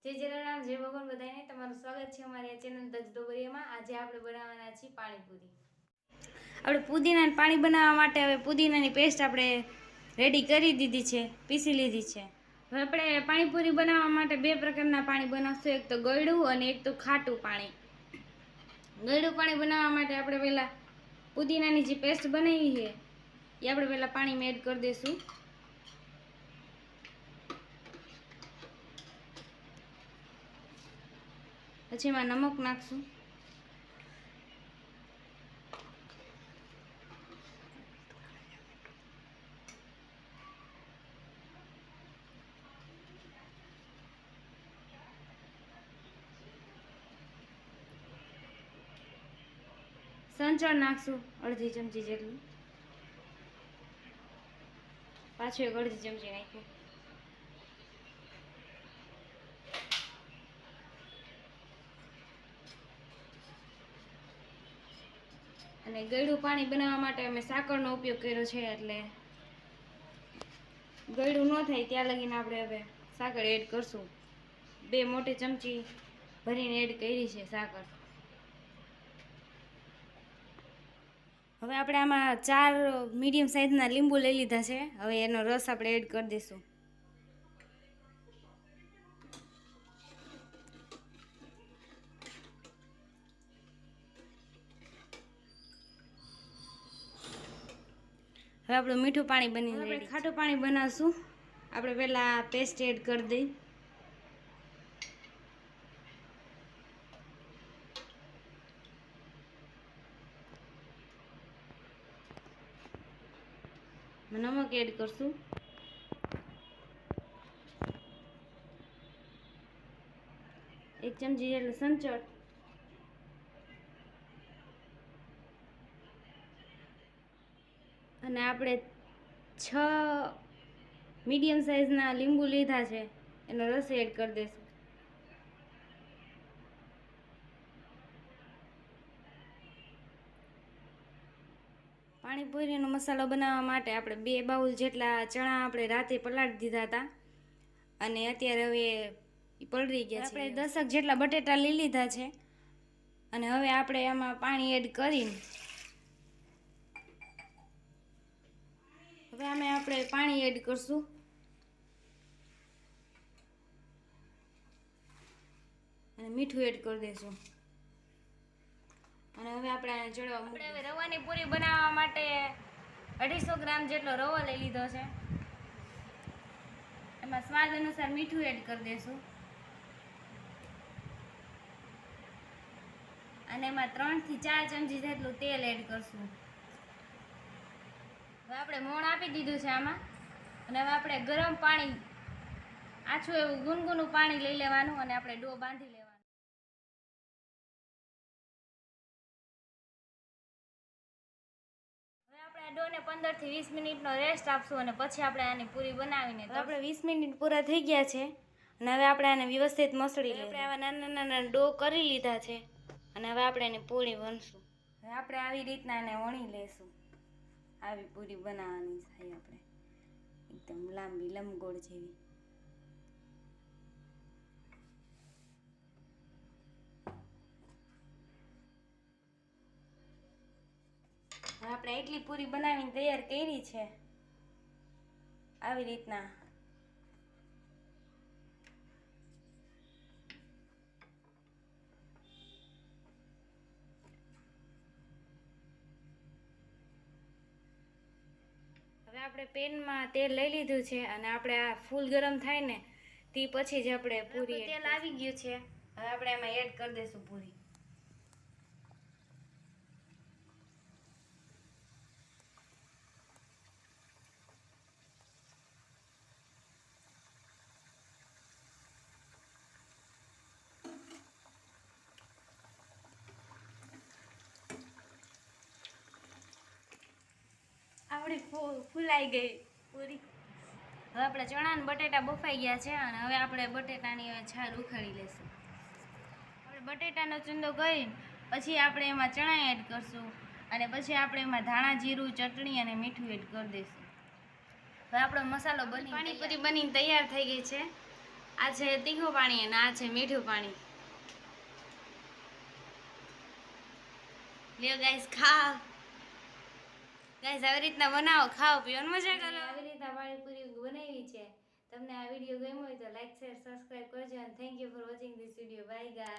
જય જલારામ, જય ભગવાન બધાને તમારું સ્વાગત છે અમારી આ ચેનલ દજ ડોબરિયામાં। આજે આપણે બનાવવાના છીએ પાણીપુરી। આપણે પુદીનાનું પાણી બનાવવા માટે હવે પુદીનાની પેસ્ટ આપણે રેડી કરી દીધી છે, પીસી લીધી છે। હવે આપણે પાણીપુરી બનાવવા માટે બે પ્રકારના પાણી બનાવશું, એક તો ગળ્યું અને એક તો ખાટું પાણી। ગળ્યું પાણી બનાવવા માટે આપણે પહેલાં પુદીનાની જે પેસ્ટ બનાવી છે એ આપણે પહેલાં પાણીમાં એડ કરી દઈશું। પછી એમાં નમક નાખશું, સંચળ નાખશું અડધી ચમચી જેટલું, પાછું એક અડધી ચમચી નાખ્યું, અને ગળ્યું પાણી બનાવવા માટે અમે સાકરનો ઉપયોગ કર્યો છે, એટલે ગળ્યું ન થાય ત્યાં લગીને આપણે હવે સાકર એડ કરશું। 2 મોટી ચમચી ભરીને એડ કરી છે સાકર। હવે આપણે આમાં 4 મીડિયમ સાઇઝના લીંબુ લઈ લીધા છે, હવે એનો રસ આપણે એડ કરી દઈશું। હવે આપણું મીઠું પાણી બની આપણે ખાટું પાણી બનાવશું। આપણે પહેલાં પેસ્ટ એડ કરી દઈ, નમક એડ કરશું, 1 ચમચી જેટલું સંચળ, અને આપણે 6 મીડિયમ સાઇઝના લીંબુ લીધા છે એનો રસ એડ કરી દઈશું। પાણીપુરીનો મસાલો બનાવવા માટે આપણે 2 બાઉલ જેટલા ચણા આપણે રાતે પલાળી દીધા હતા, અને અત્યારે હવે પલળી ગયા છે। આપણે 10 જેટલા બટેટા લઈ લીધા છે, અને હવે આપણે એમાં પાણી એડ કરીને હવે આપણે પાણી એડ કરશું, અને મીઠું એડ કરી દઈશું, અને હવે આપણે આને ચડવા મૂકીશું। આપણે હવે રવાની પૂરી બનાવવા માટે 250 ગ્રામ જેટલો રવો લઈ લીધો છે, એમાં સ્વાદ અનુસાર મીઠું એડ કરી દઈશું, અને એમાં 3 થી 4 ચમચી જેટલું તેલ એડ કરશું। હવે આપણે મોણ આપી દીધું છે આમાં, અને હવે આપણે ગરમ પાણી, આછું એવું ગુનગુનું પાણી લઈ લેવાનું, અને આપણે ડો બાંધી લેવાનો। હવે આપણે આ ડોને 15 થી 20 મિનિટનો રેસ્ટ આપશું, અને પછી આપણે આની પૂરી બનાવીને આપણે 20 મિનિટ પૂરા થઈ ગયા છે, અને હવે આપણે આને વ્યવસ્થિત મસળી લઈએ। આપણે આવા નાના નાના ડો કરી લીધા છે, અને હવે આપણે એની પૂરી વણશું। હવે આપણે આવી રીતના એને વણી લઈશું। આવી પૂરી બનાવવાની થાય આપણે, એકદમ લાંબી લંબગોળ જેવી। આપણે એટલી પૂરી બનાવીને તૈયાર કરી છે, આવી રીતના। હવે આપણે પેનમાં તેલ લઈ લીધું છે, અને આપણે આ ફૂલ ગરમ થાય ને તે પછી જ આપણે પૂરી, તેલ આવી ગયું છે, હવે આપણે એમાં એડ કરી દઈશું પૂરી। આપણી ફૂલાઈ ગઈ પૂરી। હવે આપણે ચણા અને બટેટા બફાઈ ગયા છે, અને હવે આપણે બટેટાની છાલ ઉખાડી લઈશું। આપણે બટેટાનો ચૂંદો કરી પછી આપણે એમાં ચણા એડ કરશું, અને પછી આપણે એમાં ધાણા જીરું, ચટણી અને મીઠું એડ કરી દઈશું। હવે આપણો મસાલો બની પાણીપુરી બનીને તૈયાર થઈ ગઈ છે, આ છે તીખું પાણી અને આ છે મીઠું પાણી. લ્યો ગાઈસ ખાઓ. ગાઈસ આવી રીતના બનાવો, ખાઓ, પીઓ અને મજા કરો. આવી રીતના પાણીપુરી બનાવી છે. તમને આ વિડીયો ગમ્યો હોય તો લાઈક શેર સબસ્ક્રાઇબ કરજો અને thank you for watching this video. Bye guys.